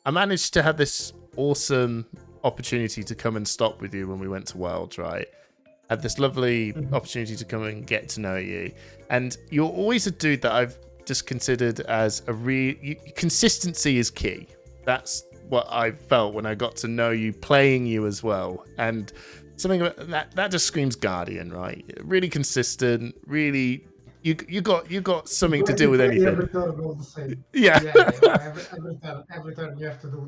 I managed to have this awesome opportunity to come and stop with you when we went to Worlds, right? Had this lovely opportunity to come and get to know you. And you're always a dude that I've just considered as consistency is key. That's what I felt when I got to know you, playing you as well. And something about that just screams Guardian, right? Really consistent, really you got something to do with anything. Every turn all the same. Yeah. Every turn you have to do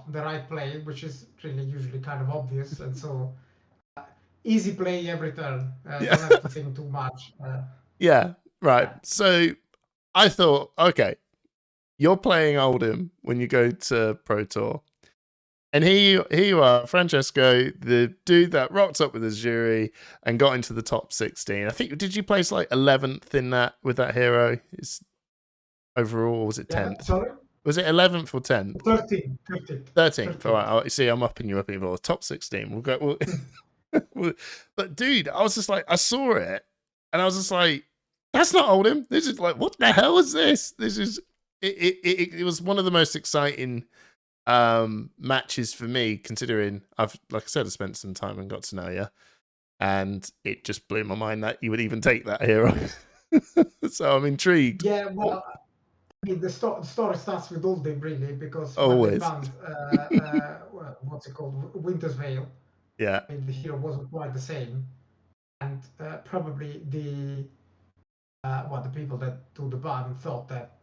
the right play, which is really usually kind of obvious, and so easy play every turn. Don't have to think too much. Yeah, right. Yeah. So I thought, okay, you're playing Oldhim when you go to Pro Tour. And here you are, Francesco, the dude that rocked up with Uzuri and got into the top 16. I think, did you place like 11th in that with that hero? It's overall, or was it 10th? Sorry? Was it 11th or 10th? 13th. All right. See, I'm upping you up even more. Top 16. We'll go. But dude, I was just like, I saw it and I was just like, that's not Oldhim. This is like, what the hell is this? This is, it was one of the most exciting matches for me, considering like I said, I spent some time and got to know you, and it just blew my mind that you would even take that hero. So I'm intrigued. Yeah, well, I mean, the story starts with Oldhim, really, because always when they banned, what's it called, Winter's Veil. Yeah, I mean, the hero wasn't quite the same, and probably the people that do the ban thought that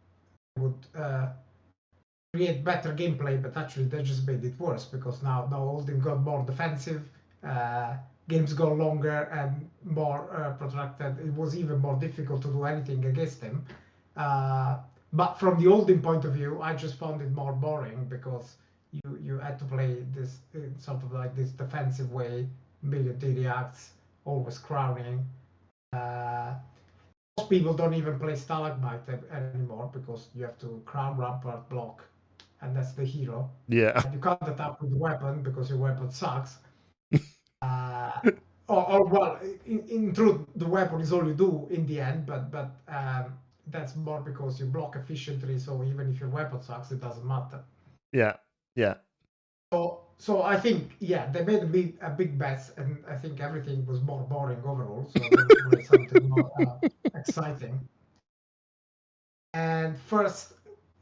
would create better gameplay, but actually they just made it worse, because now Oldhim got more defensive, games go longer and more protracted. It was even more difficult to do anything against him. But from the Oldhim point of view, I just found it more boring, because you had to play this sort of like this defensive way, million reacts, always crowning. Most people don't even play Stalagmite anymore, because you have to crown, rampart, block, and that's the hero. Yeah. And you can't attack with the weapon because your weapon sucks. Or well, in truth, the weapon is all you do in the end, but that's more because you block efficiently, so even if your weapon sucks, it doesn't matter. Yeah. So I think, they made a big bet, and I think everything was more boring overall, so they need to play something more exciting. And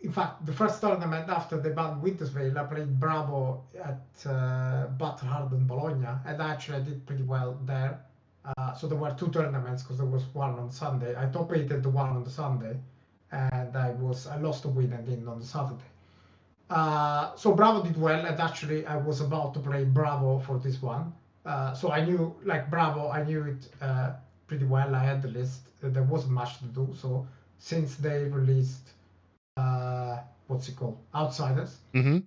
in fact, the first tournament after they banned Winter's Veil, I played Bravo at Battle Hardened Bologna, and actually I did pretty well there. So there were two tournaments, because there was one on Sunday. I top 8'd the one on the Sunday, and I lost a win and in on the Saturday. So Bravo did well, and actually I was about to play Bravo for this one. So I knew, like, Bravo, I knew it pretty well. I had the list. There wasn't much to do. So since they released, what's it called? Outsiders. Mm-hmm.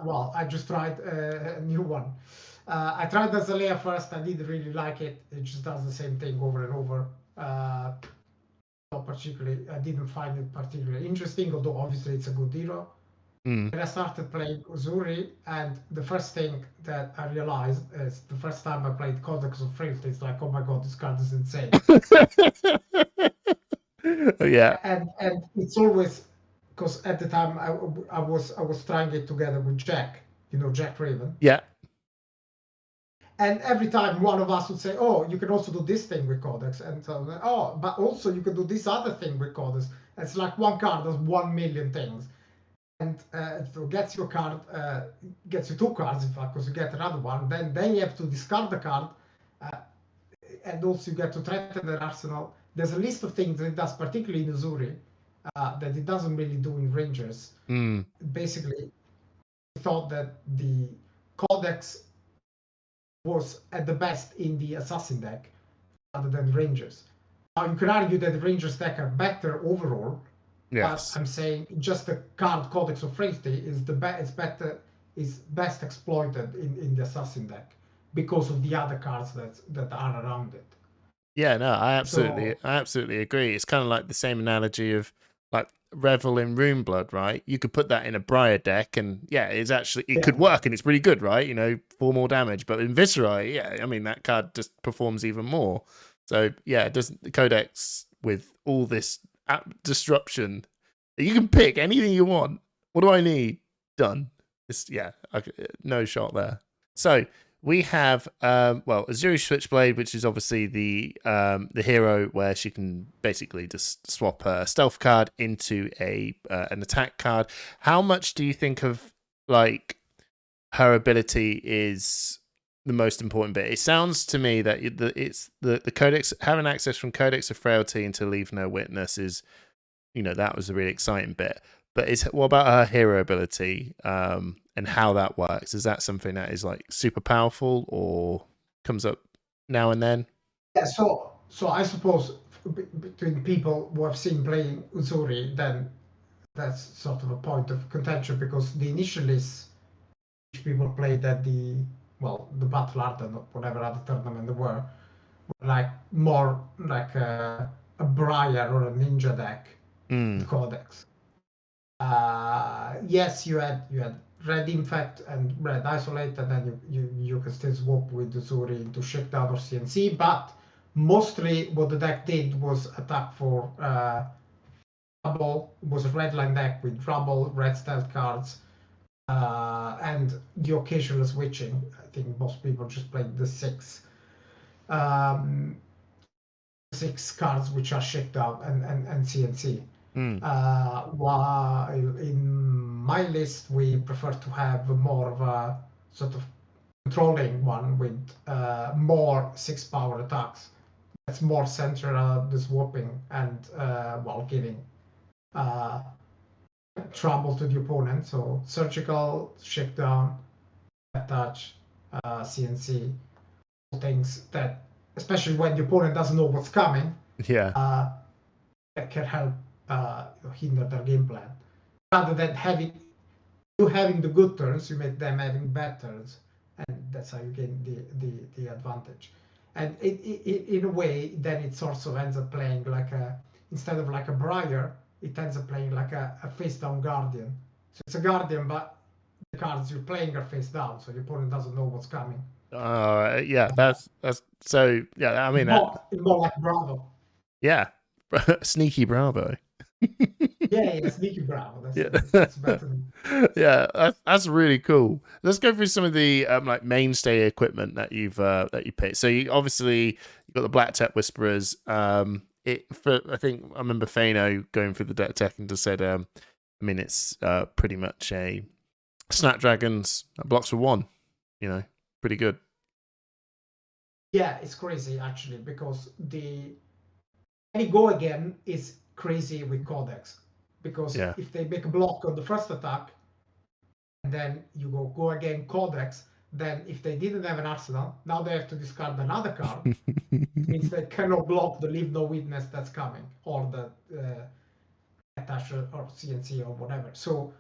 Well, I just tried a new one. I tried Azalea first. I didn't really like it. It just does the same thing over and over. Not particularly, I didn't find it particularly interesting, although obviously it's a good hero. And I started playing Uzuri, and the first thing that I realized is the first time I played Codex of Frailty, it's like, oh my god, this card is insane. Yeah. And it's always, because at the time I was trying it together with Jack, Jack Raven. Yeah. And every time one of us would say, oh, you can also do this thing with Codex, and so, oh, but also you can do this other thing with Codex. It's like one card does 1 million things. And it gets you two cards, in fact, because you get another one. Then you have to discard the card, and also you get to threaten their arsenal. There's a list of things that it does, particularly in Uzuri, that it doesn't really do in Rangers. Basically, we thought that the Codex was at the best in the Assassin deck, rather than Rangers. Now, you can argue that the Rangers deck are better overall. Yes. But I'm saying just the card Codex of Frailty is best exploited in the Assassin deck, because of the other cards that are around it. Yeah, no, I absolutely agree. It's kind of like the same analogy of like Revel in Runeblood, right? You could put that in a Briar deck, and it could work, and it's pretty good, right? 4 more damage. But in Viceroy, I mean, that card just performs even more. So doesn't the Codex with all this disruption, you can pick anything you want What do I need? Done. No shot there. So we have Uzuri Switchblade, which is obviously the hero where she can basically just swap a stealth card into an attack card. How much do you think of like her ability is the most important bit? It sounds to me that it's the Codex, having access from Codex of Frailty into Leave No Witness is, that was a really exciting bit. But what about her hero ability and how that works? Is that something that is like super powerful or comes up now and then? Yeah, so I suppose between people who have seen playing Uzuri, then that's sort of a point of contention, because the initialists which people played at the Battle Arden or whatever other tournament there were like more like a Briar or a Ninja deck with Codex. Yes, you had Red Infect and Red Isolate, and then you can still swap with Uzuri into Shakedown or CNC, but mostly what the deck did was attack for Rubble. It was a red line deck with Rubble, red stealth cards, and the occasional switching. I think most people just played the six cards which are Shakedown and CNC. While in my list we prefer to have more of a sort of controlling one with more 6 power attacks. That's more central the swapping and while giving trouble to the opponent. So surgical, shakedown, touch, CNC, things that, especially when the opponent doesn't know what's coming, that can help hinder their game plan. Rather than having the good turns, you make them having bad turns, and that's how you gain the advantage. And in a way, then it sort of ends up playing like instead of like a Briar, it ends up playing like a face down Guardian. So it's a Guardian, but the cards you're playing are face down, so the opponent doesn't know what's coming. That's so. Yeah, I mean, more like Bravo. Yeah, sneaky Bravo. Yeah, sneaky Bravo. That's better. That's really cool. Let's go through some of the like mainstay equipment that you picked. So you got the Black Tech Whisperers. I think I remember Fano going through the deck tech and just said, I mean, it's pretty much a Snapdragons that blocks for 1. Pretty good. Yeah, it's crazy actually, because any go again is crazy with Codex, because if they make a block on the first attack and then you go again Codex, then if they didn't have an arsenal, now they have to discard another card. It means they cannot block the Leave No Witness that's coming, or the attach or CNC or whatever. So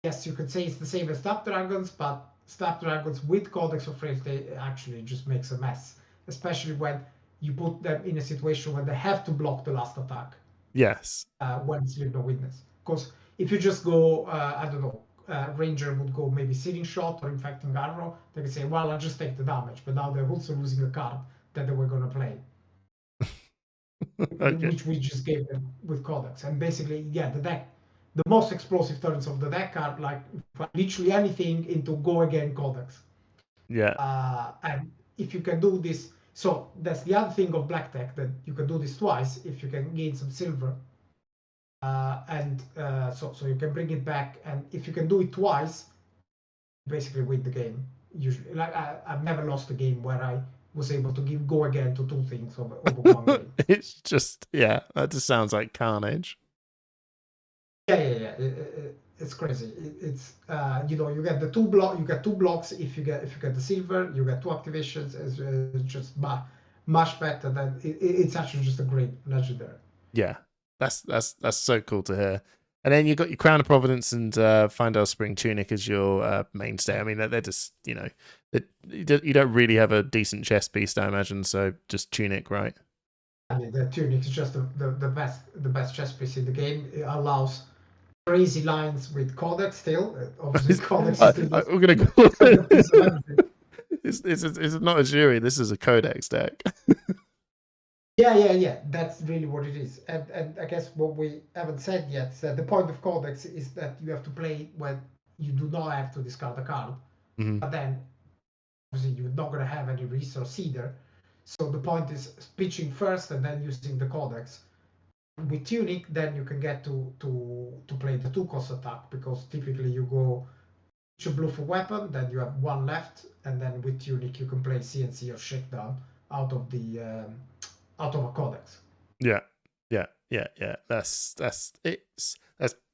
yes, you could say it's the same as Snapdragons, but Snapdragons with Codex of Frailty actually just makes a mess, especially when you put them in a situation where they have to block the last attack. Yes. When it's Leave No Witness. Because if you just go, I don't know, Ranger would go maybe Searing Shot or Infecting Arrow, they can say, well, I'll just take the damage. But now they're also losing a card that they were going to play. Okay. Which we just gave them with Codex. And basically, the most explosive turns of the deck are like literally anything into go again Codex. Yeah. And if you can do this, so that's the other thing of Black Tech, that you can do this twice if you can gain some silver. So you can bring it back, and if you can do it twice, basically win the game. Usually, like I've never lost a game where I was able to go again to 2 things over one game. It's just that just sounds like carnage. Yeah. It's crazy. It's you get the 2 block. You get 2 blocks if you get the silver. You get 2 activations. It's just much better than it's actually just a great legendary. Yeah, that's so cool to hear. And then you got your Crown of Providence and Findale Spring Tunic as your mainstay. I mean, they're just you don't really have a decent chess piece, I imagine. So just Tunic, right? I mean, the Tunic is just the best chess piece in the game. It allows crazy lines with Codex still. Obviously, Codex is still we're gonna call it. It's not a jury. This is a Codex deck. Yeah. That's really what it is. And I guess what we haven't said yet is that the point of Codex is that you have to play when you do not have to discard a card. Mm-hmm. But then, obviously, you're not going to have any resource either. So the point is pitching first and then using the Codex. With Tunic, then you can get to play the 2-cost attack, because typically you go pitch a blue for weapon, then you have 1 left, and then with Tunic you can play CNC or Shakedown out of a Codex. Yeah. That's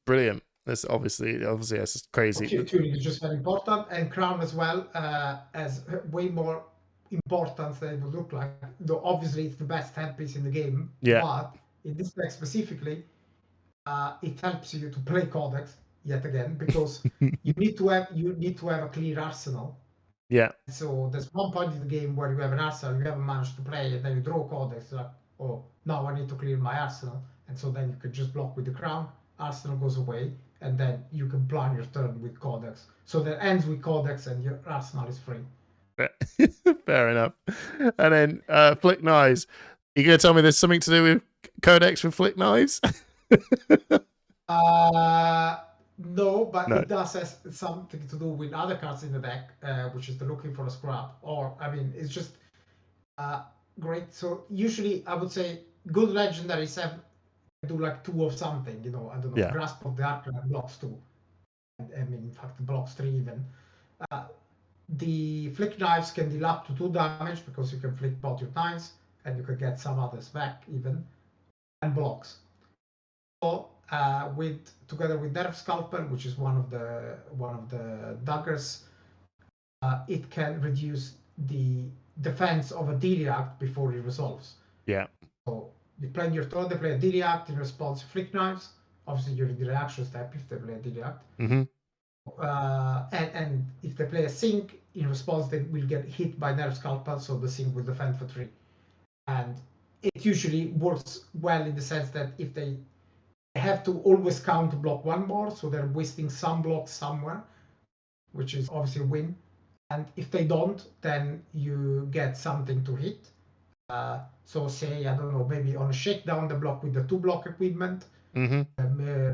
brilliant. That's obviously that's just crazy. Tunic is just very important, and Crown as well has way more importance than it would look like. Though obviously it's the best handpiece in the game. Yeah. But in this deck specifically, it helps you to play Codex yet again, because you need to have a clear arsenal. Yeah. So there's one point in the game where you have an arsenal you haven't managed to play, and then you draw Codex, like, oh, now I need to clear my arsenal, and so then you can just block with the Crown, arsenal goes away, and then you can plan your turn with Codex. So that ends with Codex and your arsenal is free. Fair enough. And then Flick Knives. You gonna tell me there's something to do with Codex with Flick Knives? No, but no. It does have something to do with other cards in the deck, which is the looking for a scrap. Or, I mean, it's just great. So usually I would say good legendaries do like 2 of something, I don't know, Grasp of the Arcane blocks 2. I mean, in fact, blocks 3 even. The Flick Knives can deal up to 2 damage, because you can flick both your knives, and you can get some others back even, and blocks. So together with Nerve Scalpel, which is one of the daggers, it can reduce the defense of a D-React before it resolves. Yeah. So you play your turn, they play a D-React, in response to Flick Knives. Obviously, you're in the reaction step if they play a D-React. Mm-hmm. And if they play a Sync, in response they will get hit by Nerve Scalpel, so the Sync will defend for 3. And it usually works well in the sense that if they have to always counter block 1 more, so they're wasting some blocks somewhere, which is obviously a win. And if they don't, then you get something to hit. So say, I don't know, maybe on a Shakedown, the block with the 2-block equipment,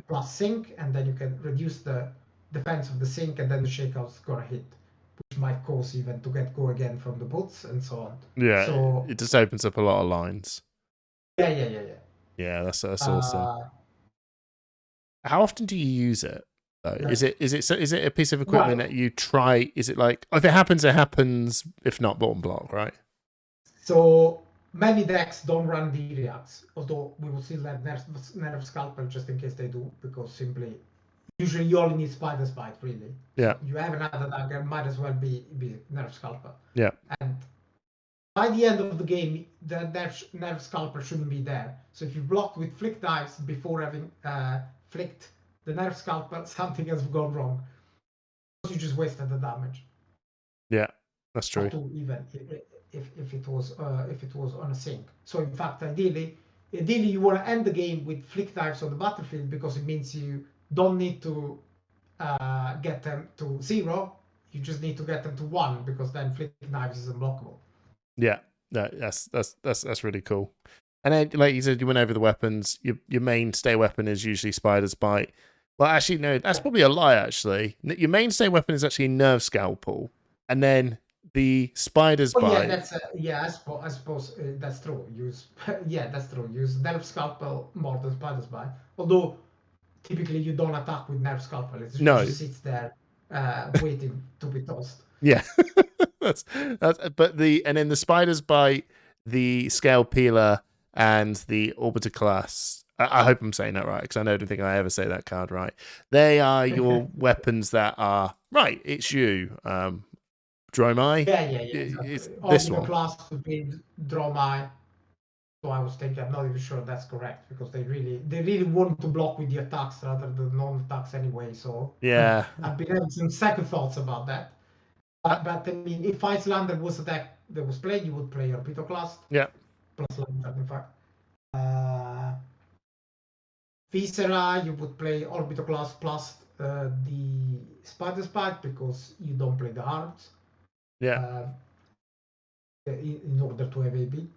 plus Sync, and then you can reduce the defense of the Sync, and then the Shakeout's gonna hit, which might cause even to go again from the boots and so on. Yeah, so it just opens up a lot of lines. Yeah. Yeah, that's awesome. How often do you use it? Is it a piece of equipment that you try? Is it like, if it happens, it happens. If not, bottom block, right? So many decks don't run D-Reacts, although we will still have Nerve Scalpel just in case they do, because simply, usually you only need Spider's Bite, really. Yeah. So you have another dagger, might as well be Nerve Scalpel. Yeah. And by the end of the game, the Nerve Scalpel shouldn't be there. So if you blocked with Flick Knives before having flicked the Nerve Scalpel, something has gone wrong. You just wasted the damage. Yeah, that's true. Even if it was on a Sync. So in fact, ideally you want to end the game with Flick Knives on the battlefield, because it means you don't need to get them to 0. You just need to get them to 1, because then Flick Knives is unblockable. Yeah, that's really cool. And then, like you said, you went over the weapons. Your mainstay weapon is usually Spider's Bite. Well, actually, no, that's probably a lie. Actually, your mainstay weapon is actually Nerve Scalpel, and then the Spider's Bite. I suppose that's true. That's true. Use Nerve Scalpel more than Spider's Bite. Although typically you don't attack with Nerve Scalpel. It just sits there waiting to be tossed. Yeah, that's. But then the Spider's Bite, the Scale Peeler, and the Orbiter Class. I hope I'm saying that right, because I don't think I ever say that card right. They are your weapons that are right. It's you, Dromai. Yeah. Exactly. This one. The class would be Dromai. So I was thinking, I'm not even sure that's correct, because they really want to block with the attacks rather than non-attacks anyway. So yeah, I've been having some second thoughts about that. But I mean, if Icelander was a deck that was played, you would play Orbiter Class. Yeah. Plus Lantern, in fact. Viscera, you would play Orbiter Class plus the Spider's Bite, because you don't play the Hearts. Yeah. In order to have AB.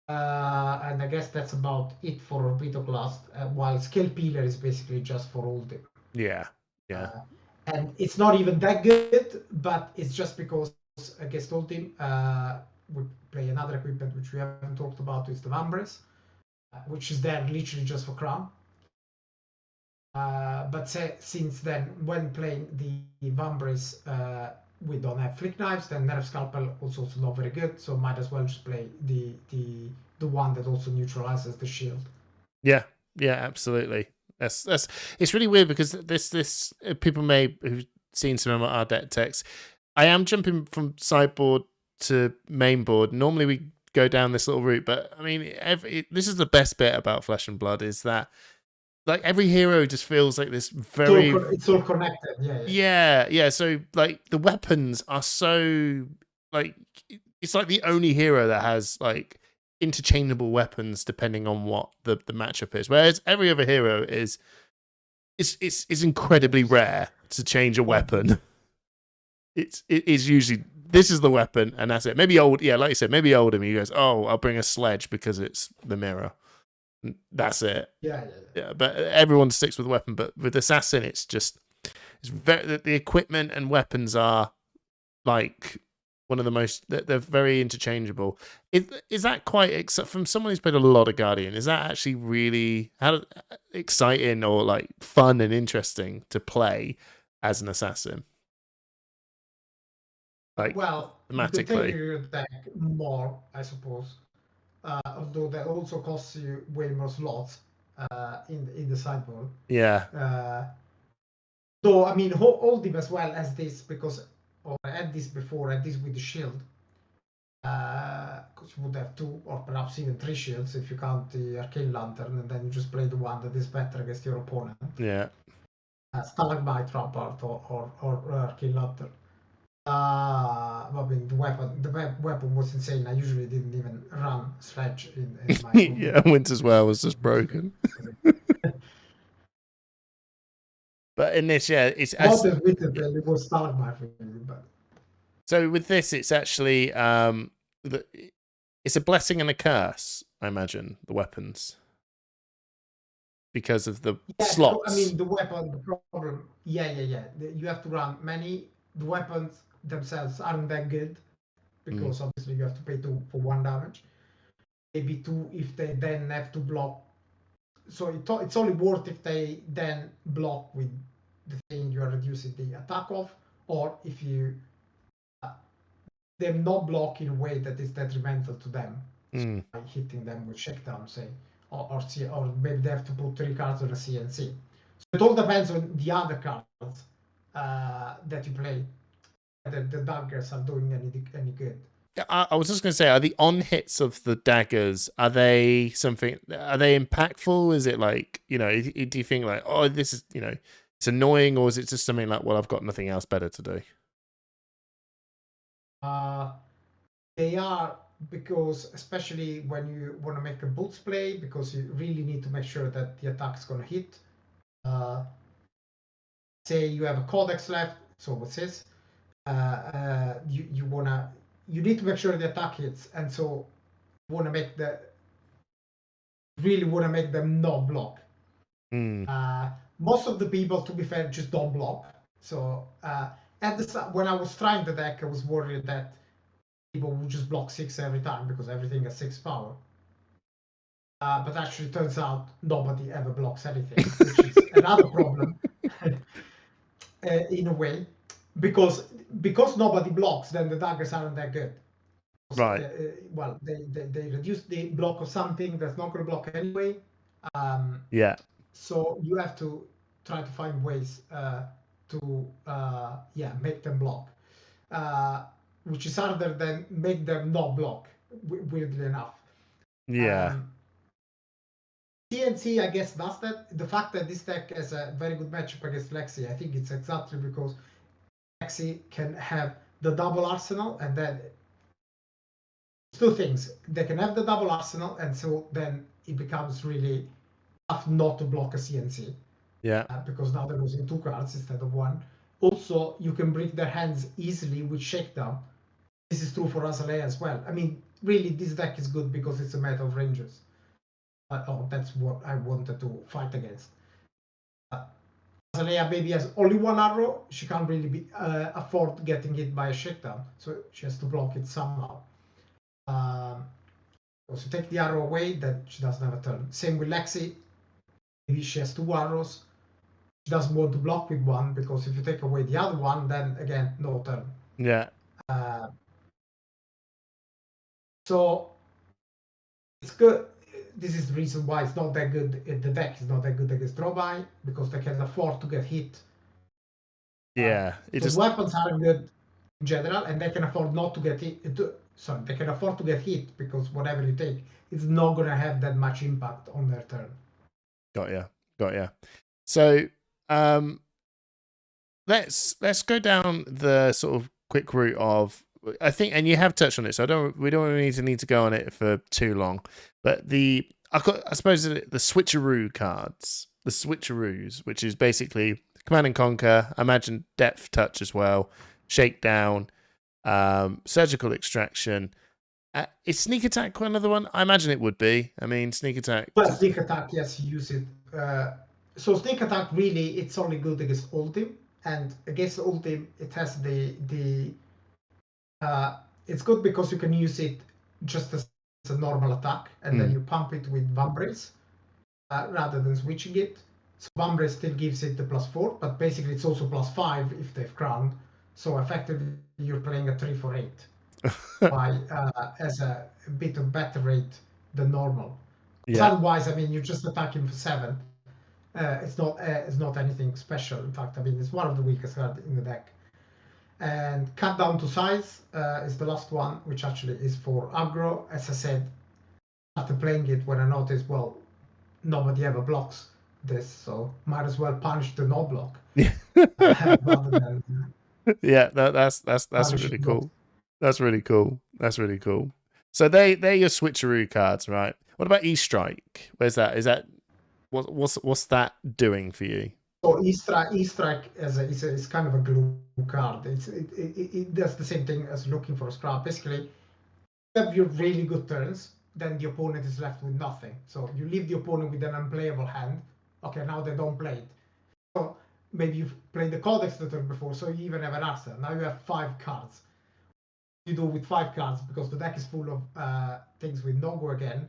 And I guess that's about it for Orbitoclast, while Scale Peeler is basically just for Ultim. Yeah. And it's not even that good, but it's just because against Ultim, we play another equipment which we haven't talked about, is the Vambrace, which is there literally just for Crown. But since then, when playing the Vambrace, we don't have Flick Knives, then Nerve Scalpel also not very good, so might as well just play the one that also neutralizes the shield. Yeah, absolutely. That's it's really weird because this people may have seen some of our deck techs. I am jumping from sideboard to main board. Normally we go down this little route, but I mean, this is the best bit about Flesh and Blood is that like every hero just feels like this very it's all connected. Yeah. So like the weapons are so like it's like the only hero that has like interchangeable weapons depending on what the matchup is, whereas every other hero is incredibly rare to change a weapon. It is usually this is the weapon and that's it. Maybe like you said, maybe Oldham he goes, oh, I'll bring a sledge because it's the mirror. That's it. Yeah. But everyone sticks with weapon. But with Assassin, it's very the equipment and weapons are like one of the most. They're very interchangeable. Is that quite from someone who's played a lot of Guardian? Is that actually really exciting or like fun and interesting to play as an assassin? Like, well, thematically, you can take your deck more, I suppose. Although that also costs you way more slots in the sideboard. Yeah. Though I mean, Oldhim as well as this because I had this before. I had this with the shield. Because you would have 2 or perhaps even 3 shields if you count the Arcane Lantern, and then you just play the one that is better against your opponent. Yeah. Stalagmite Rampart or Arcane Lantern. I mean, the weapon was insane. I usually didn't even run Sledge in my yeah, Winter's Well was just broken. But in this, it's not as Winter's it was Stalagmite for me, but so with this, it's actually it's a blessing and a curse. I imagine the weapons because of the slots. So, I mean, the weapon, the problem. Yeah. You have to run many. The weapons themselves aren't that good because obviously you have to pay 2 for 1 damage. Maybe 2 if they then have to block. So it's only worth if they then block with the thing you are reducing the attack of, or if you them not block in a way that is detrimental to them, so by hitting them with shakedown, say, or maybe they have to put 3 cards on a CNC. So it all depends on the other cards that you play. The daggers are doing any good. I was just going to say, are the on hits of the daggers, are they impactful? Is it like, do you think like, oh, this is, it's annoying, or is it just something like, well, I've got nothing else better to do? They are, because especially when you want to make a boots play, because you really need to make sure that the attack's going to hit. Say you have a codex left, so what's this? You need to make sure the attack hits, and so want to make them not block. Most of the people, to be fair, just don't block. So when I was trying the deck, I was worried that people would just block 6 every time because everything has 6 power. But actually, it turns out nobody ever blocks anything, which is another problem in a way. Because nobody blocks, then the daggers aren't that good. Right. Well, they reduce the block of something that's not going to block anyway. Yeah. So you have to try to find ways to make them block, which is harder than make them not block. Weirdly enough. Yeah. CNC, I guess, does that. The fact that this deck has a very good matchup against Lexi, I think it's exactly because Lexi can have the double arsenal, and then 2 things. They can have the double arsenal, and so then it becomes really tough not to block a CNC. Yeah. Because now they're losing 2 cards instead of 1. Also, you can break their hands easily with Shakedown. This is true for Azalea as well. I mean, really this deck is good because it's a meta of rangers. Oh, that's what I wanted to fight against. Azalea maybe has only one arrow. She can't really be afford getting hit by a shakedown, so she has to block it somehow. So take the arrow away, then she doesn't have a turn. Same with Lexi. Maybe she has 2 arrows. She doesn't want to block with one because if you take away the other one, then again no turn. Yeah. So it's good. This is the reason why it's not that good. The deck is not that good against Drobai because they can afford to get hit. Yeah, those weapons aren't good in general, and they can afford not to get hit. Sorry, they can afford to get hit because whatever you take, it's not gonna have that much impact on their turn. Got ya. So let's go down the sort of quick route of, I think, and you have touched on it, so we don't really need to go on it for too long. But I suppose the switcheroo cards, the switcheroos, which is basically Command and Conquer, I imagine Depth Touch as well, Shakedown, Surgical Extraction. Is Sneak Attack another one? I imagine it would be. I mean, Sneak Attack. Well, Sneak Attack, yes, use it. So Sneak Attack really, it's only good against Ultim, and against Ultim, it has it's good because you can use it just as a normal attack, and then you pump it with Vambrace rather than switching it. So Vambrace still gives it the +4, but basically it's also +5 if they've crowned. So effectively, you're playing a 3 for 8 as a bit of better rate than normal. Yeah. Otherwise, I mean, you're just attacking for 7. It's not anything special. In fact, I mean, it's one of the weakest cards in the deck. And Cut Down to Size is the last one, which actually is for aggro. As I said, after playing it, when I noticed, well, nobody ever blocks this, so might as well punish the no block. Rather than, yeah, that's really cool. That's really cool. That's really cool. So they're your switcheroo cards, right? What about E-Strike? Where's that? Is that what's that doing for you? So E-Strike is kind of a glue card. It does the same thing as looking for a scrap. Basically, you have your really good turns, then the opponent is left with nothing. So you leave the opponent with an unplayable hand. Okay, now they don't play it. So maybe you've played the Codex the turn before, so you even have an arsenal. Now you have 5 cards. You do with 5 cards because the deck is full of things with no go again,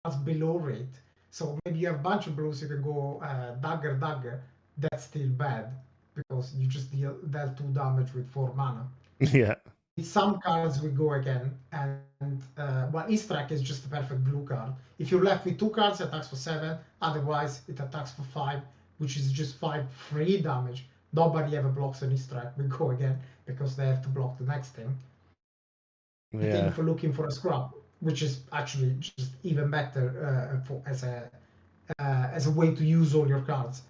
cards below rate. So maybe you have a bunch of blues, you can go Dagger. That's still bad because you just dealt 2 damage with 4 mana. Yeah. Some cards will go again, and well, E-Strike is just a perfect blue card. If you're left with 2 cards, it attacks for 7. Otherwise, it attacks for 5, which is just 5 free damage. Nobody ever blocks an E-Strike will go again because they have to block the next thing. Yeah. I think for looking for a scrap, which is actually just even better as a way to use all your cards.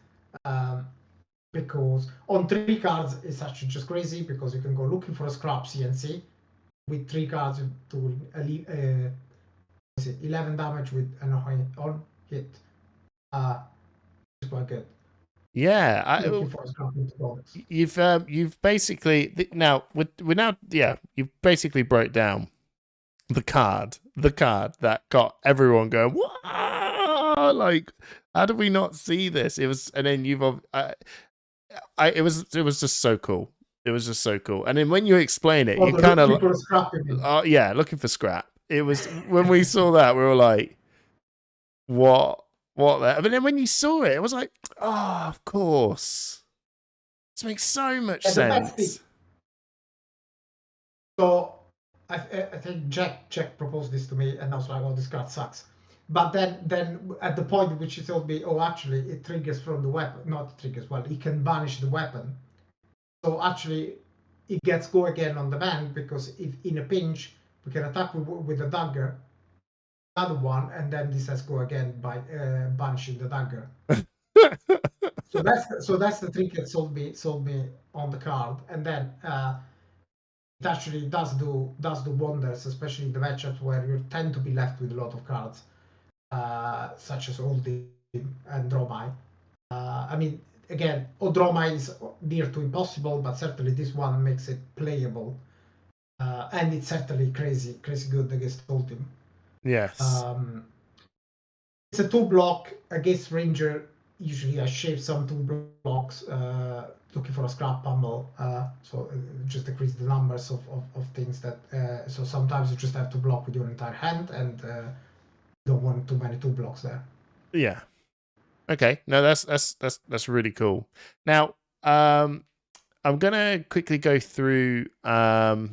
Because on 3 cards it's actually just crazy because you can go looking for a scrap CNC with 3 cards to 11 damage with an on hit. It's quite good. Yeah, you've basically you've basically broke down the card that got everyone going, "Wow!" Like, how did we not see this? It was, and then it was just so cool. It was just so cool. And then when you explain it, you kind of looking for scrap. It was when we saw that, we were like, what that? But then when you saw it, it was like, oh, of course. This makes so much sense. So I think Jack proposed this to me, and I was like, oh, this card sucks. But then at the point at which he told me, oh, actually, it triggers from the weapon. Not triggers, well, it can banish the weapon. So actually, it gets go again on the band, because if in a pinch, we can attack with the Dagger, another one, and then this has go again by banishing the Dagger. so that's the trick that sold me on the card, and then it actually does do wonders, especially in the matchups where you tend to be left with a lot of cards, such as Ultim and Dromai. I mean, again, Dromai is near to impossible, but certainly this one makes it playable. And it's certainly crazy good against Ultim. Yes. It's a 2-block against Ranger. Usually I shave some 2 blocks looking for a scrap pummel. So just decrease the numbers of things that. So sometimes you just have to block with your entire hand, and don't want too many 2 blocks there. Yeah. Okay. No, that's really cool. Now, I'm gonna quickly go through. Well,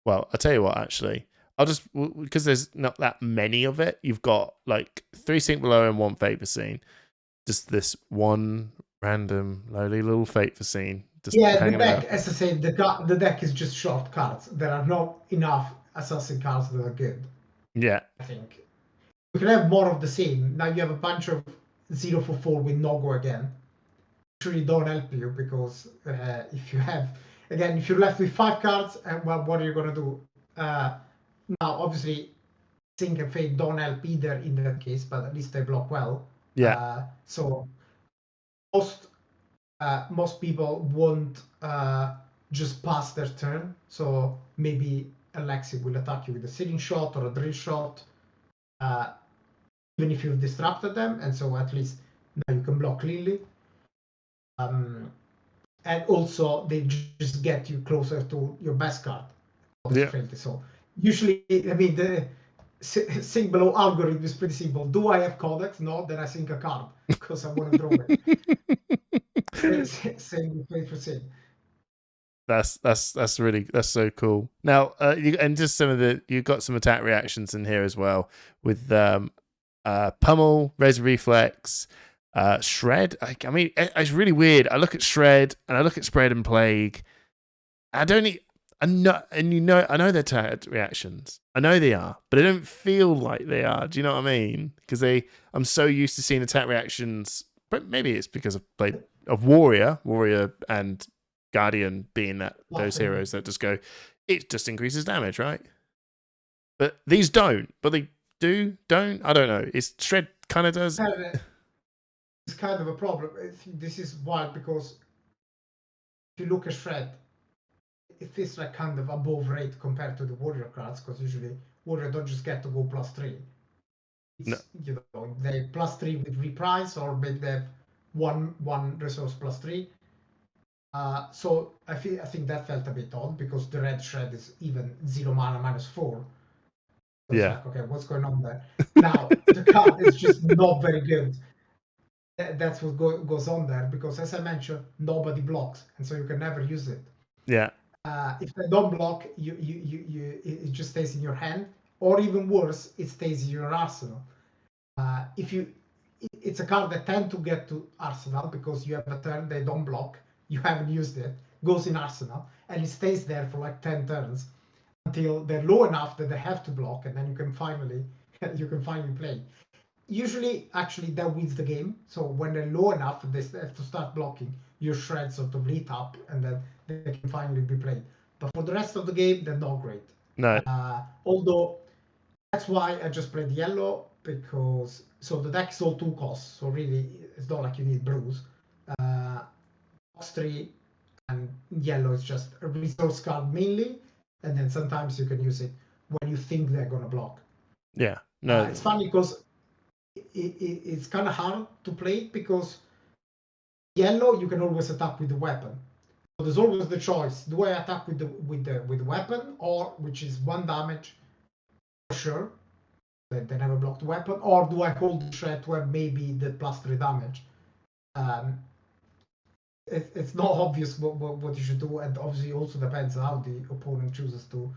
I'll tell you what. Actually, I'll just because there's not that many of it. You've got like 3 Sink Below and 1 Fate Scene. Just this one random lowly little Fate Scene. Just the deck, as I say, the deck is just short cards. There are not enough assassin cards that are good. Yeah. I think you can have more of the same. Now you have a bunch of 0 for 4 with no-go again. Actually don't help you because if you're left with 5 cards, well, what are you gonna do? Now, obviously, Sink and Fate don't help either in that case, but at least they block well. Yeah. So most people won't just pass their turn. So maybe Alexi will attack you with a sitting shot or a drill shot, even if you've disrupted them, and so at least now you can block cleanly. And also they just get you closer to your best card. Yeah. So usually, I mean, the Sink Below algorithm is pretty simple. Do I have Codex? No, then I sink a card because I want to draw it. Same for same. That's so cool. Now, and just you've got some attack reactions in here as well with Pummel, Res Reflex, Shred. I mean, it's really weird. I look at Shred and I look at Spread and Plague. I know they're attack reactions. I know they are, but I don't feel like they are. Do you know what I mean? Because I'm so used to seeing attack reactions. But maybe it's because I've played of Warrior, and Guardian being those heroes that just go, it just increases damage, right? But these don't. But they don't. I don't know. It's Shred kind of does. It's kind of a problem. This is wild because if you look at Shred, it feels like kind of above rate compared to the Warrior cards, because usually Warrior don't just get to go +3. No. They +3 with reprise, or maybe they have one resource +3. So I think that felt a bit odd because the red Shred is even 0 mana -4. So yeah. Like, okay, what's going on there? Now the card is just not very good. That's what goes on there because, as I mentioned, nobody blocks, and so you can never use it. Yeah. If they don't block, it just stays in your hand, or even worse, it stays in your arsenal. It's a card that tend to get to arsenal because you have a turn, they don't block, you haven't used it, goes in arsenal, and it stays there for like 10 turns until they're low enough that they have to block, and then you can finally play. Usually, actually, that wins the game. So when they're low enough, they have to start blocking. Your Shred sort of lit up, and then they can finally be played. But for the rest of the game, they're not great. No. Although that's why I just played yellow, because the deck is all 2 costs. So really, it's not like you need brews. Box 3 and yellow is just a resource card mainly, and then sometimes you can use it when you think they're gonna block. Yeah. No. It's funny because it's kind of hard to play it because yellow you can always attack with the weapon. So there's always the choice: do I attack with the weapon, or which is 1 damage for sure, they never blocked the weapon, or do I hold the Shred to have maybe the +3 damage? It's not obvious what you should do, and obviously also depends how the opponent chooses to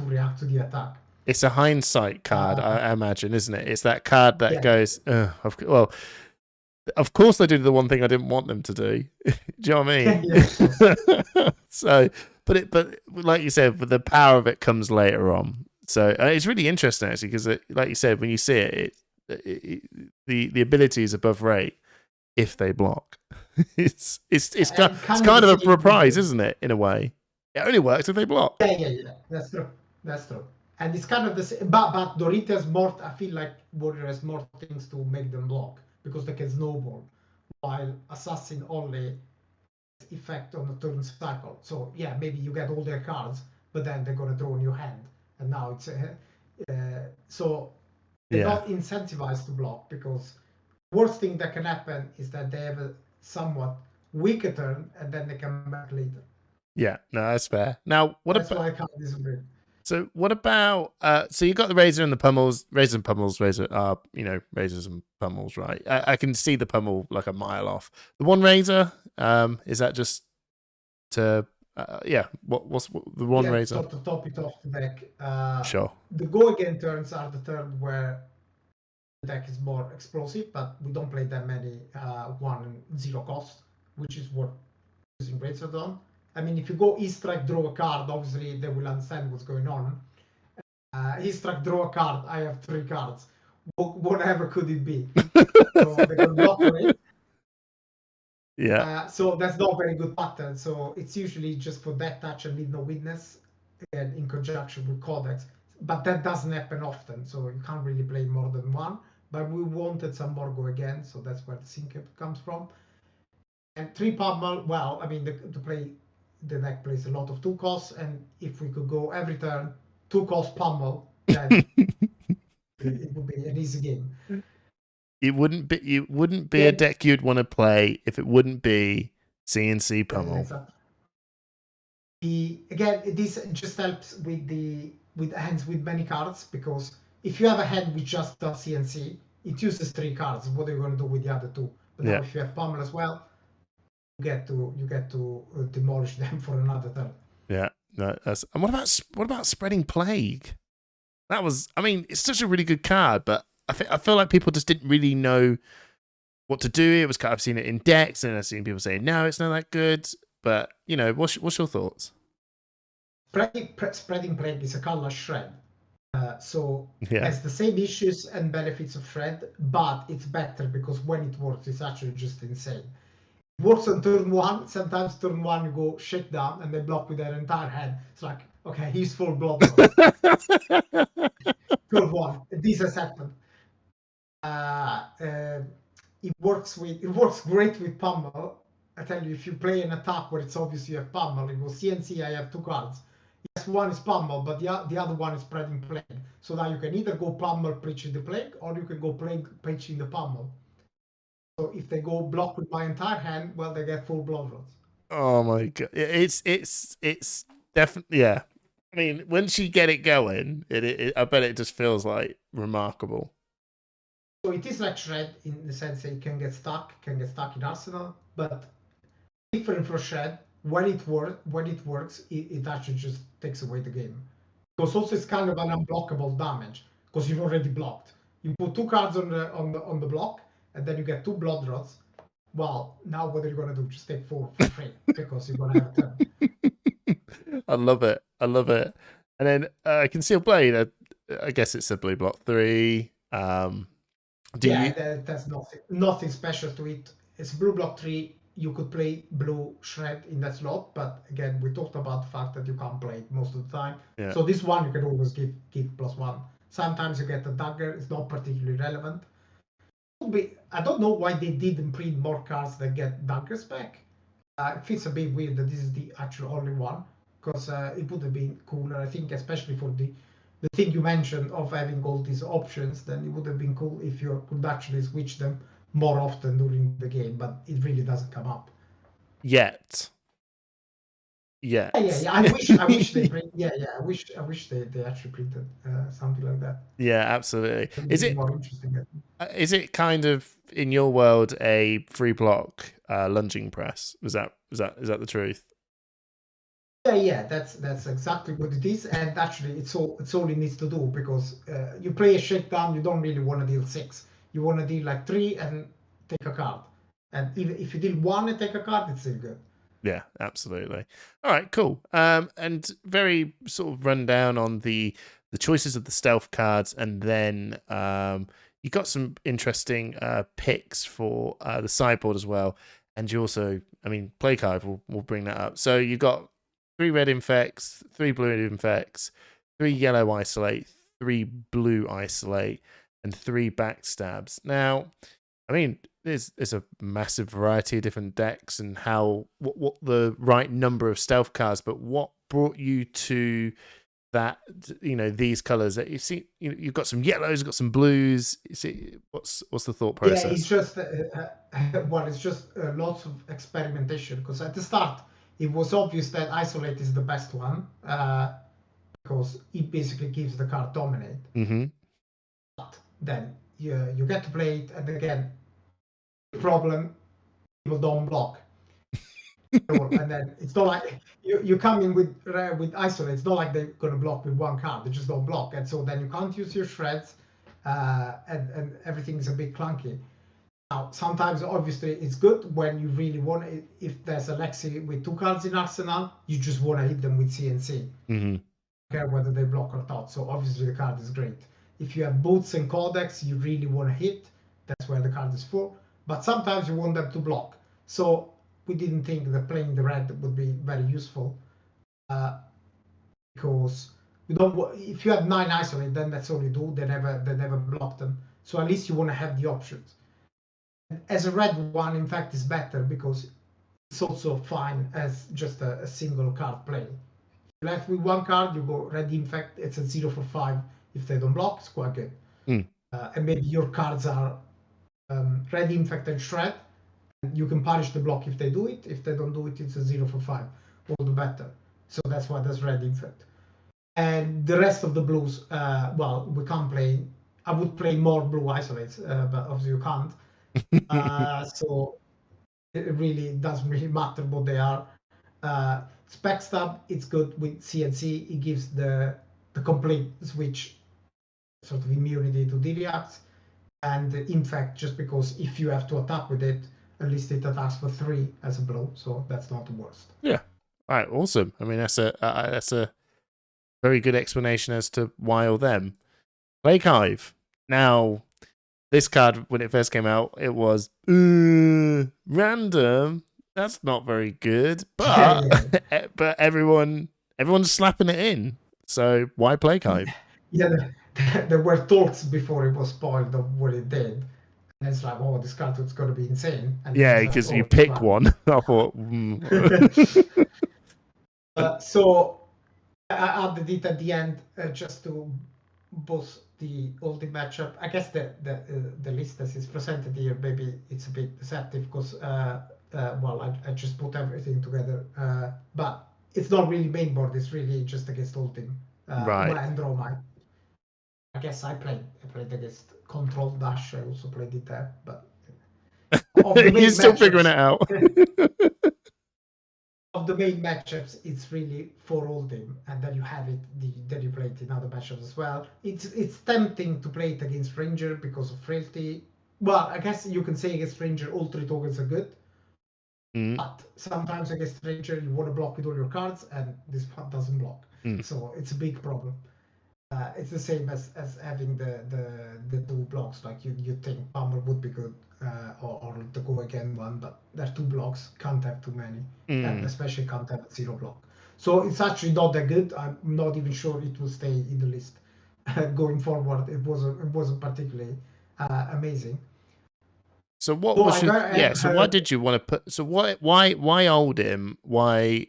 react to the attack. It's a hindsight card, I imagine, isn't it? It's that card that goes, well, of course they did the one thing I didn't want them to do. Do you know what I mean? So, but like you said, the power of it comes later on. So it's really interesting actually, because like you said, when you see it, the ability is above rate if they block. It's kind of a surprise, isn't it? In a way, it only works if they block. Yeah. That's true. And it's kind of the same, but Dorita has more. I feel like Warrior has more things to make them block because they can snowball, while Assassin only effect on the turn cycle. So yeah, maybe you get all their cards, but then they're gonna draw a new hand, and now it's so they're not incentivized to block, because worst thing that can happen is that they have a somewhat weaker turn and then they come back later. Yeah, no, that's fair. Now, that's why I can't disagree. So what about so you got the razor and the pummels, razor and pummels, razor are razors and pummels, right? I can see the pummel like a mile off. The one razor, is that just to what's the one razor? To top it off the deck. Sure. The go again turns are the turn where the deck is more explosive, but we don't play that many 1-0 cost, which is what using razor done. I mean, if you go E-strike, draw a card, obviously they will understand what's going on. E-strike, draw a card, I have 3 cards. Whatever could it be? So they can block it. Yeah. So that's not a very good pattern. So it's usually just for that touch and leave no witness, again, in conjunction with Codex. But that doesn't happen often, so you can't really play more than one. But we wanted some more go again, so that's where the sync comes from. And 3 Pummel, well, I mean, the deck plays a lot of 2 costs, and if we could go every turn 2 cost Pummel, then it would be an easy game. It wouldn't be a deck you'd want to play if it wouldn't be CNC Pummel. Exactly. This just helps with hands with many cards, because if you have a hand with just a CNC, it uses 3 cards. What are you going to do with the other 2? But now if you have Pummel as well, you get to demolish them for another turn. Yeah, no, that's. And what about Spreading Plague? That was, I mean, it's such a really good card, but I feel like people just didn't really know what to do. It was kind of, I've seen it in decks, and I've seen people saying no, it's not that good. But what's your thoughts? Spreading Plague is a colorless shred, so it has the same issues and benefits of shred, but it's better because when it works, it's actually just insane. It works on turn 1. Sometimes turn 1 you go shake down and they block with their entire hand. It's like, okay, he's full blood. Turn 1. This has happened. It works great with Pummel. I tell you, if you play an attack where it's obvious you have Pummel, it goes CNC, I have 2 cards. Yes, one is Pummel, but the other one is Spreading Plague. So now you can either go Pummel preaching the Plague, or you can go Plague preaching the Pummel. So if they go block with my entire hand, well, they get full blood rods. Oh my god, it's definitely, yeah. I mean, once you get it going, I bet it just feels like remarkable. So it is like Shred in the sense that it can get stuck in Arsenal, but different from Shred. When it works, it actually just takes away the game. Because also it's kind of an unblockable damage, because you've already blocked. You put 2 cards on the block, and then you get 2 blood rods. Well, now what are you gonna do? Just take 4 for free because you're gonna have a turn. I love it. And then Concealed Blade. I guess it's a blue block 3. There's nothing special to it. It's blue block 3. You could play blue Shred in that slot, but again, we talked about the fact that you can't play it most of the time. Yeah. So this one you can always give +1. Sometimes you get a Dagger. It's not particularly relevant. I don't know why they didn't print more cards that get Daggers back. It feels a bit weird that this is the actual only one, because it would have been cooler. I think, especially for the thing you mentioned of having all these options, then it would have been cool if you could actually switch them more often during the game, but it really doesn't come up yet. Yeah. I wish they print. I wish they actually printed something like that. Yeah, absolutely. Is it more interesting? Is it kind of in your world a 3 block lunging press? Is that the truth? Yeah, that's exactly what it is, and actually it's all it needs to do, because you play a shakedown, you don't really want to deal 6. You want to deal like 3 and take a card, and even if you deal 1 and take a card, it's still good. Yeah, absolutely. All right, cool. And very sort of rundown on the choices of the stealth cards, and then you got some interesting picks for the sideboard as well. And you also, I mean, Plague Hive will bring that up. So you got 3 red infects, 3 blue infects, 3 yellow isolate, 3 blue isolate, and 3 backstabs. Now, I mean, there's a massive variety of different decks and what the right number of stealth cards, but what brought you to that, these colors that you see? You've got some yellows, you've got some blues. You see, what's the thought process? Yeah, it's just it's just lots of experimentation, because at the start it was obvious that Isolate is the best one, because it basically gives the card dominate. But then you get to play it, and again, the problem, people don't block. And then it's not like you come in with Isolate. It's not like they're gonna block with one card. They just don't block, and so then you can't use your shreds, and everything's a bit clunky. Now, sometimes obviously it's good when you really want it. If there's a Lexi with 2 cards in Arsenal, you just want to hit them with CNC. Don't care whether they block or not. So obviously the card is great. If you have Boots and Codex, you really want to hit. That's where the card is for. But sometimes you want them to block. So we didn't think that playing the red would be very useful, because we don't. If you have 9 Isolate, then that's all you do. They never block them. So at least you want to have the options. As a red one, in fact, is better because it's also fine as just a single card play. If you're left with 1 card, you go Red Infect. It's a 0 for 5. If they don't block, it's quite good. And maybe your cards are Red Infect and Shred. And you can punish the block if they do it. If they don't do it, it's a 0 for 5. All the better. So that's why there's Red Infect. And the rest of the blues, we can't play. I would play more blue Isolates, but obviously you can't. So it really doesn't really matter what they are. Spec Stab, it's good with CNC. It gives the complete switch sort of immunity to D-reacts, and in fact, just because if you have to attack with it, at least it attacks for 3 as a blow, so that's not the worst. Yeah. All right. Awesome. I mean, that's a very good explanation as to why or them. Plague Hive. Now, this card, when it first came out, it was random. That's not very good, but but everyone's slapping it in. So why Plague Hive? Yeah, there were talks before it was spoiled of what it did. And it's like, oh, this card is going to be insane. And yeah, because you pick one. I thought. So I added it at the end just to boost the ultimate matchup. I guess the list as it's presented here, maybe it's a bit deceptive because I just put everything together, but it's not really main board. It's really just against ultimate. Right. And draw my. I guess I played against Control Dash. I also played it there, but you're still figuring it out. Of the main matchups, it's really for Ultim, and then you have it. Then you play it in other matchups as well. It's tempting to play it against Ranger because of frailty. Well, I guess you can say against Ranger, all 3 tokens are good. But sometimes against Ranger, you want to block with all your cards, and this one doesn't block. So it's a big problem. It's the same as having the 2 blocks. Like you think Pummel would be good, or the go again one, but there are 2 blocks. Can't have too many, and especially can't have a 0 block. So it's actually not that good. I'm not even sure it will stay in the list going forward. It wasn't particularly amazing. So what was your So why did you want to put? So why Oldhim? Why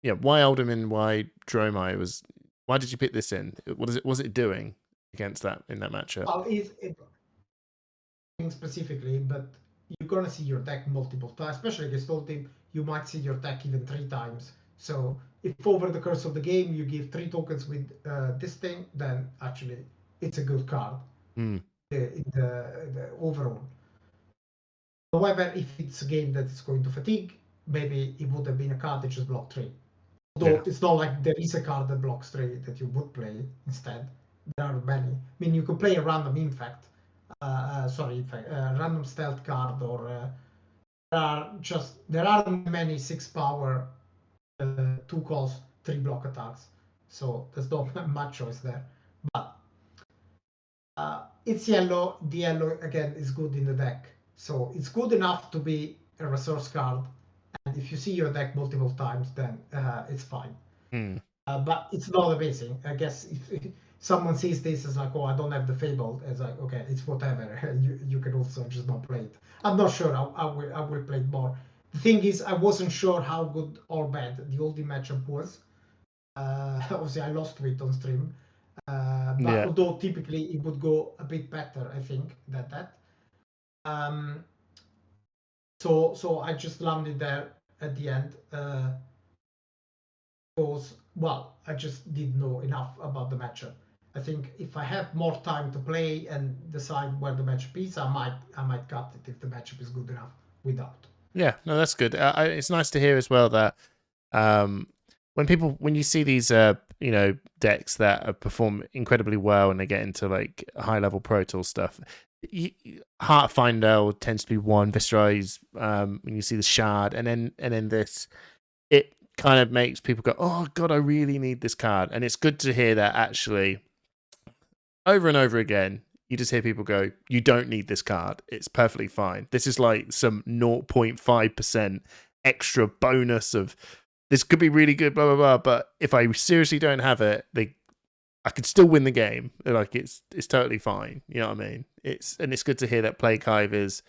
Oldhim and why Dromai was? Why did you pick this in? What is it? Was it doing against that in that matchup? Well, it's specifically, but you're gonna see your deck multiple times, especially against Ultim. You might see your deck even 3 times. So if over the course of the game you give 3 tokens with this thing, then actually it's a good card in the overall. However, if it's a game that is going to fatigue, maybe it would have been a card that just blocked 3. Although it's not like there is a card that blocks 3 that you would play instead. There are many. I mean, you could play a random infect. Random stealth card, or there aren't many 6 power 2 cost 3 block attacks. So there's not much choice there. But it's yellow. The yellow again is good in the deck. So it's good enough to be a resource card. And if you see your deck multiple times, then it's fine. But it's not amazing. I guess someone sees this as like, oh, I don't have the Fable, it's like, okay, it's whatever. you can also just not play it. I'm not sure. I will play it more. The thing is, I wasn't sure how good or bad the oldie matchup was. Obviously, I lost to it on stream. But although typically it would go a bit better, I think, than that. So I just landed there at the end. Because, well, I just didn't know enough about the matchup. I think if I have more time to play and decide where the matchup is, I might cut it if the matchup is good enough without. Yeah, no, that's good. It's nice to hear as well that when you see these decks that perform incredibly well and they get into like high level Pro Tour stuff, Heartfinder tends to be one. Viscerize, when you see the Shard, and then this, it kind of makes people go, oh god, I really need this card. And it's good to hear that actually over and over again you just hear people go, you don't need this card, it's perfectly fine. This is like some 0.5% extra bonus of this could be really good, blah blah blah, but if I seriously don't have it, I could still win the game. Like it's totally fine, you know what I mean? It's good to hear that Plague Hive is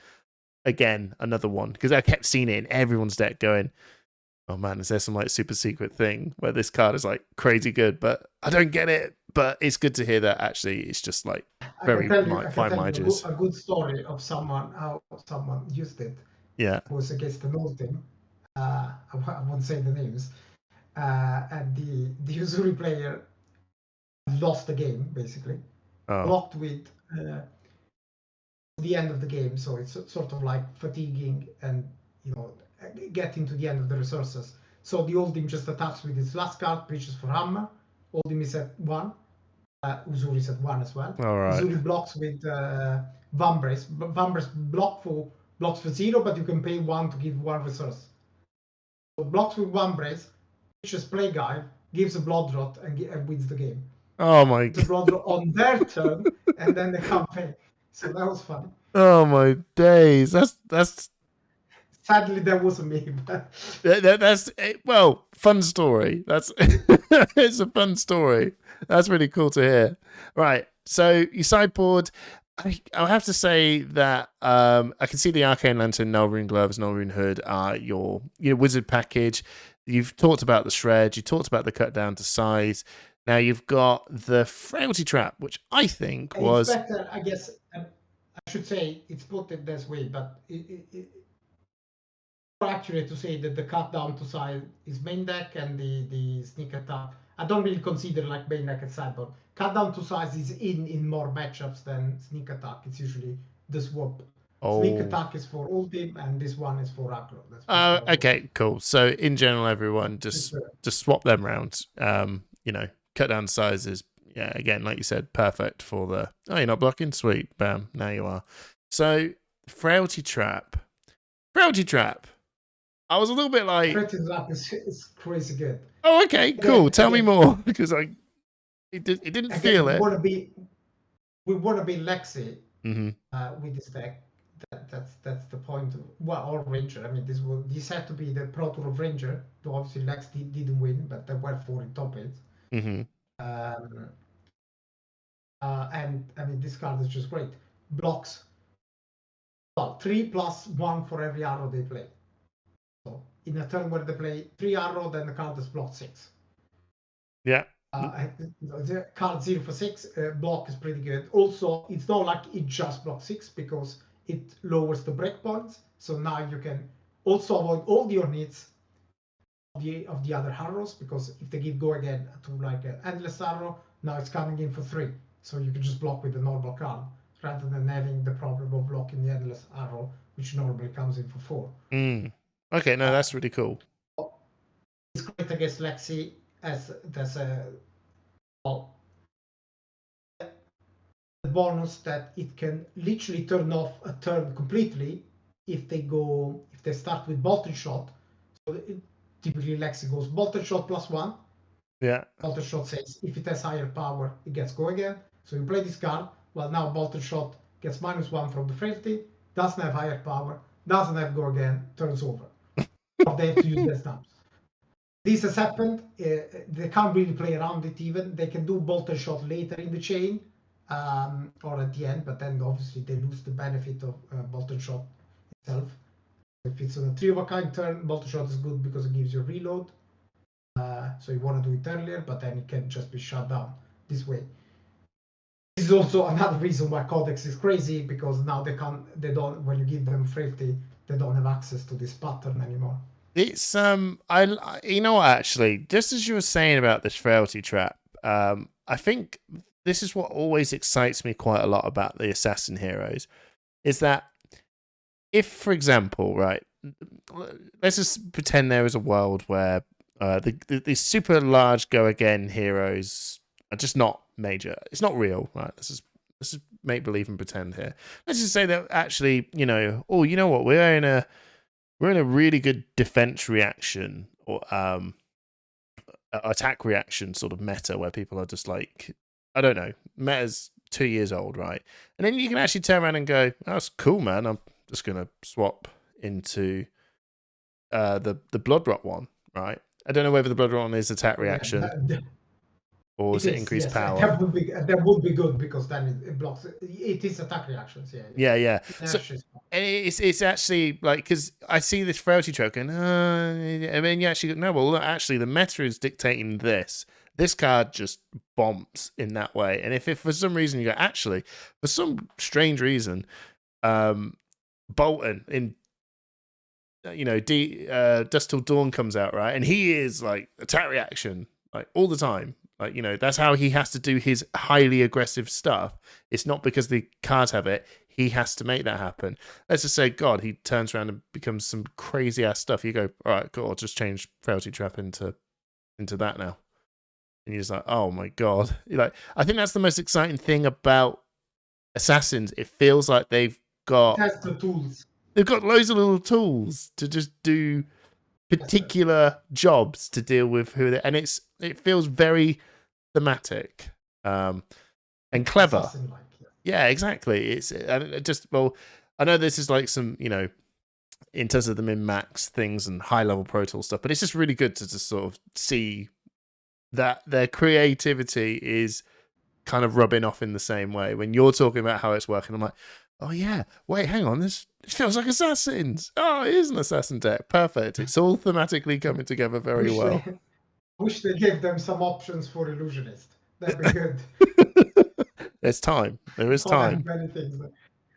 again another one, because I kept seeing it in everyone's deck going, oh man, is there some like super secret thing where this card is like crazy good, but I don't get it. But it's good to hear that actually it's just like very fine margins. A good story of how someone used it. Yeah. It was against an old team. I won't say the names. And the Uzuri player lost the game basically. Blocked with the end of the game, so it's sort of like fatiguing and getting to the end of the resources. So the old team just attacks with its last card, Preaches for Hammer. Old team is at 1. Uzuri is at 1 as well. All right. Uzuri blocks with Vambrace. Vambrace blocks for 0, but you can pay 1 to give 1 resource. So blocks with Vambrace, Preaches Plague Hive, gives a Blood Rot and wins the game. Oh my god. The Blood Rot on their turn, and then they can't pay. So that was funny. Oh my days. That's sadly that wasn't me. But that's well, fun story. That's it's a fun story. That's really cool to hear. Right. So you sideboard. I'll have to say that I can see the Arcane Lantern, Null-Rune Gloves, Null-Rune Hood are your wizard package. You've talked about the shred. You talked about the cut down to size. Now you've got the Frailty Trap, which I think was better. I guess I should say it's put it this way, but it's more accurate to say that the cut down to size is main deck and the sneak attack. I don't really consider like main deck and sideboard. Cut down to size is in more matchups than sneak attack. It's usually the swap. Sneak attack is for ultim, and this one is for aggro. Okay, cool. So in general, everyone just swap them around. Cut down sizes. Yeah, again, like you said, perfect for the. Oh, you're not blocking? Sweet, bam, now you are. So Frailty Trap. I was a little bit like. Frailty Trap is crazy good. Oh, okay, cool. Tell me more, because it didn't feel it. We want to be Lexi with this deck. That's the point. Or Ranger. I mean, this had to be the Pro Tour of Ranger. Though obviously Lex didn't win, but there were 4 in top 8. And I mean, this card is just great. Blocks 3+1 for every arrow they play. So in a turn where they play 3 arrow, then the card is blocked 6. Yeah. The card 0 for 6 block is pretty good. Also, it's not like it just blocks 6 because it lowers the breakpoints. So now you can also avoid all your needs of the other arrows, because if they go again to like an endless arrow, now it's coming in for 3. So you can just block with the normal card rather than having the problem of blocking the endless arrow, which normally comes in for 4. Okay, no, that's really cool. It's great against Lexi as there's a bonus that it can literally turn off a turn completely if they start with Bolted Shot. So typically Lexi goes Bolted Shot +1. Yeah. Bolted Shot says if it has higher power, it gets go again. So you play this card. Well, now Bolted Shot gets -1 from the Frailty, doesn't have higher power, doesn't have go again, turns over. Or they have to use their stamps. this has happened. They can't really play around it even. They can do bolt and shot later in the chain or at the end, but then obviously they lose the benefit of bolt and shot itself. If it's on a 3 of a kind turn, bolt and shot is good because it gives you a reload. So you want to do it earlier, but then it can just be shut down this way. This is also another reason why Codex is crazy, because now they don't, when you give them Frailty, they don't have access to this pattern anymore. It's you know what, actually, just as you were saying about this Frailty trap, I think this is what always excites me quite a lot about the assassin heroes, is that if, for example, right, let's just pretend there is a world where the super large go again heroes are just not major. It's not real, right? This is make believe and pretend here. Let's just say that actually, you know what, we're in a really good defense reaction or attack reaction sort of meta where people are just like, I don't know, meta's 2 years old, right? And then you can actually turn around and go, oh, that's cool, man. I'm just gonna swap into the Blood Rot one, right? I don't know whether the Blood Rot one is attack reaction. Or is it increased power? That would be good, because then it blocks. It is attack reactions, yeah. So it's actually like, because I see this Frailty trope and I mean, you actually no. Well, actually, the meta is dictating this. This card just bombs in that way. And if for some reason you go, actually, for some strange reason, Bolton in Dust Till Dawn comes out, right, and he is like attack reaction like all the time. Like, that's how he has to do his highly aggressive stuff. It's not because the cards have it. He has to make that happen. Let's just say, God, he turns around and becomes some crazy ass stuff. You go, all right, cool, I'll just change Frailty Trap into that now. And you're just like, oh my God. I think that's the most exciting thing about Assassins. It feels like they've got the tools. They've got loads of little tools to just do particular jobs to deal with who they, and it feels very thematic and clever. Yeah, exactly. It's just, well, I know this is like some, in terms of the min-max things and high-level Pro Tool stuff, but it's just really good to just sort of see that their creativity is kind of rubbing off in the same way. When you're talking about how it's working, I'm like, oh yeah, wait, hang on, this feels like Assassins. Oh, it is an Assassin deck. Perfect. It's all thematically coming together very well. Wish they gave them some options for Illusionist. That'd be good. There's time. There is time. Many things.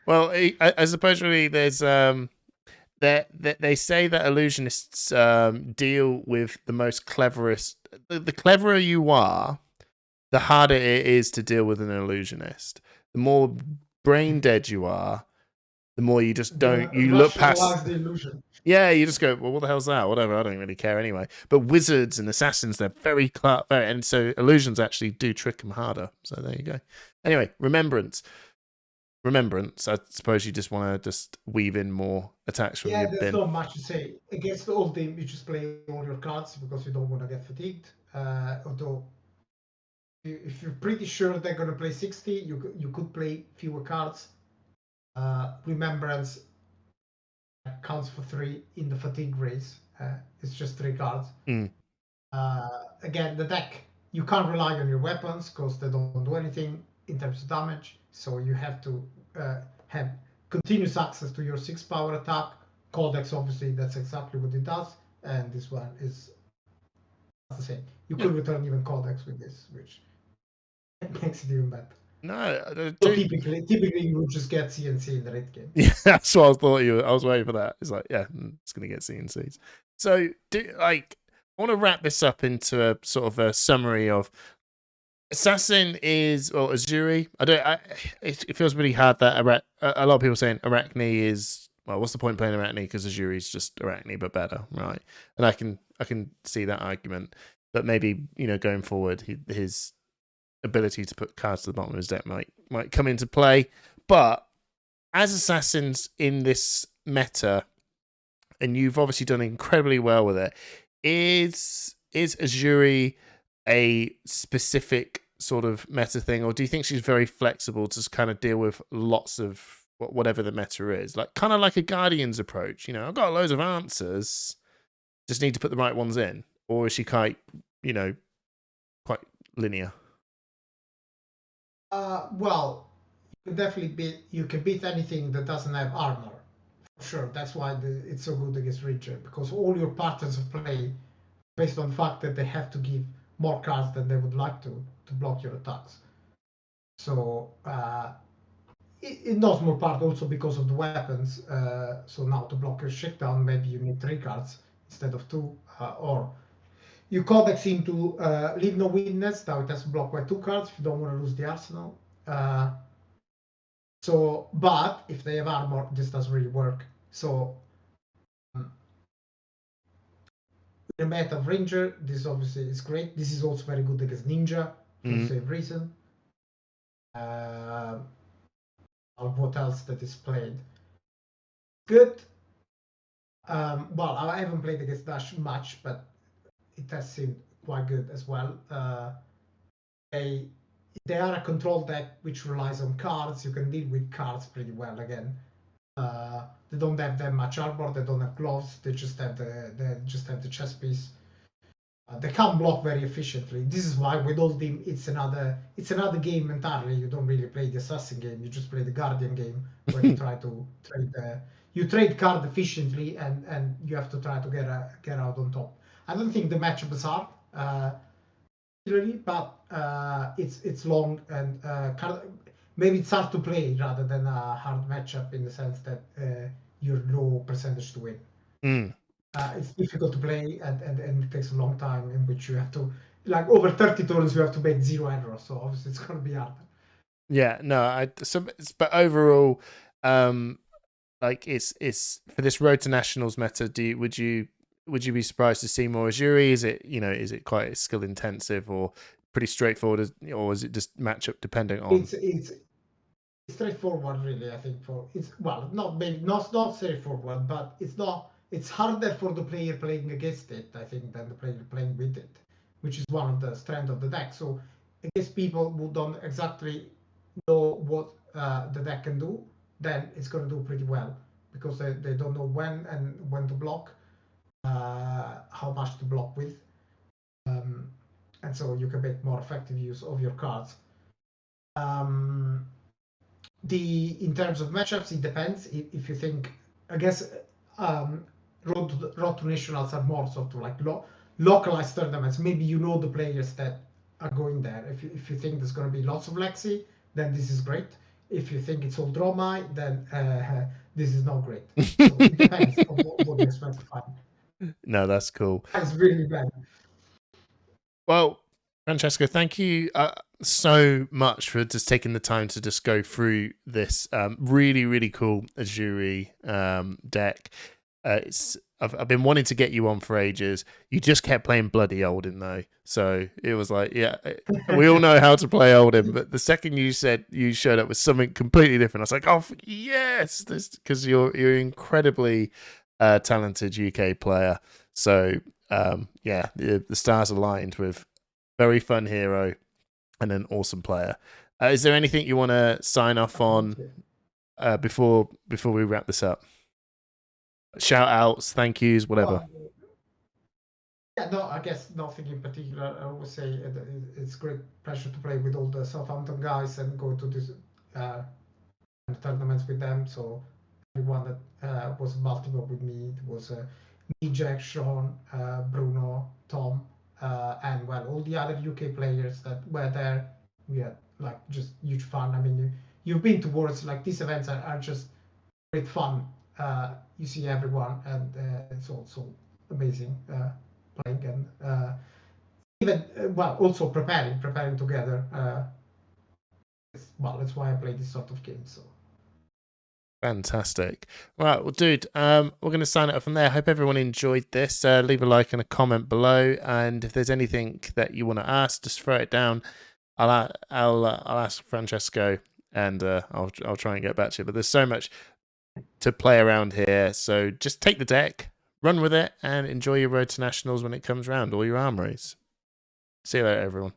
Well, I suppose really there's they say that Illusionists deal with the most cleverest. The cleverer you are, the harder it is to deal with an Illusionist. The more brain dead you are, the more you just don't. You look past the illusion. Yeah, you just go, well, what the hell's that? Whatever, I don't really care anyway. But wizards and assassins, they're very and so illusions actually do trick them harder. So there you go. Anyway, remembrance. I suppose you just want to just weave in more attacks from your bin. Yeah, there's not much to say. Against the old team, you just play all your cards because you don't want to get fatigued. Although, if you're pretty sure they're going to play 60, you could play fewer cards. Remembrance counts for 3 in the fatigue race. It's just 3 cards. Again, the deck, you can't rely on your weapons because they don't do anything in terms of damage. So you have to have continuous access to your 6 power attack. Codex, obviously, that's exactly what it does. And this one is the same. You could return even Codex with this, which makes it even better. No, typically you would just get CNC in the late game. Yeah, that's what I thought I was waiting for that. It's like, yeah, it's going to get CNCs. So, I want to wrap this up into a sort of a summary of Assassin is, well, Uzuri. It feels really hard that a lot of people saying Arachne is, well, what's the point playing Arachne because Uzuri is just Arachne but better, right? And I can see that argument, but maybe going forward, his ability to put cards to the bottom of his deck might come into play. But as assassins in this meta, and you've obviously done incredibly well with it, is Uzuri a specific sort of meta thing, or do you think she's very flexible to kind of deal with lots of whatever the meta is, like kind of like a Guardians approach? I've got loads of answers, just need to put the right ones in. or is she quite, quite linear? Well, you can beat anything that doesn't have armor. For sure. That's why it's so good against Ranger, because all your patterns of play based on the fact that they have to give more cards than they would like to block your attacks. So in no small part also because of the weapons. So now to block your shakedown, maybe you need 3 cards instead of 2, or you codex into Leave No Witness. Now it has to block by 2 cards if you don't want to lose the arsenal. But if they have armor, this doesn't really work. So in the meta of Ranger, this obviously is great. This is also very good against Ninja for the same reason. What else that is played? Good. Well, I haven't played against Dash much, but it has seemed quite good as well. They are a control deck which relies on cards. You can deal with cards pretty well again. They don't have that much armor. They don't have gloves. They just have the chest piece. They can't block very efficiently. This is why with all them it's another game entirely. You don't really play the assassin game. You just play the guardian game where you try to trade card efficiently and you have to try to get out on top. I don't think the matchup is hard, really, but it's long and maybe it's hard to play rather than a hard matchup in the sense that you're low percentage to win. It's difficult to play and it takes a long time in which you have to, like, over 30 turns you have to make 0 errors, so obviously it's going to be hard. Yeah, no, but overall, like it's for this Road to Nationals meta. Would you be surprised to see more Uzuri? Is it quite skill intensive or pretty straightforward, or is it just matchup depending on? It's straightforward, really. I think not straightforward, but it's harder for the player playing against it, I think, than the player playing with it, which is one of the strengths of the deck. So against people who don't exactly know what the deck can do, then it's going to do pretty well because they don't know when to block, how much to block with, and so you can make more effective use of your cards. In terms of matchups, it depends. If you think, I guess, Road to Nationals are more sort of like localized tournaments. Maybe you know the players that are going there. If you think there's going to be lots of Lexi, then this is great. If you think it's all Dromai, then this is not great. So it depends on what you expect to find. No, that's cool. It's really bad. Well, Francesco, thank you so much for just taking the time to just go through this really, really cool Uzuri deck. I've been wanting to get you on for ages. You just kept playing bloody Olden though, so it was like, yeah, we all know how to play Olden, but the second you said you showed up with something completely different, I was like, oh yes, because you're incredibly talented UK player. So yeah, the stars aligned with very fun hero and an awesome player. Is there anything you want to sign off on before we wrap this up? Shout outs, thank yous, whatever. No, I guess nothing in particular. I would say it's great pleasure to play with all the Southampton guys and go to this tournaments with them. So everyone that was in Baltimore with me, it was me, Jack, Sean, Bruno, Tom, and well, all the other UK players that were there. We had like just huge fun. I mean, you've been towards like these events are just great fun. You see everyone, and it's also amazing playing and even also preparing together. That's why I play this sort of game. So. Fantastic. Right, well, dude, we're going to sign it up from there. I hope everyone enjoyed this. Leave a like and a comment below, and if there's anything that you want to ask, just throw it down. I'll ask Francesco, and I'll try and get back to you. But there's so much to play around here, so just take the deck, run with it, and enjoy your Road to Nationals when it comes around, or your armories. See you later, everyone.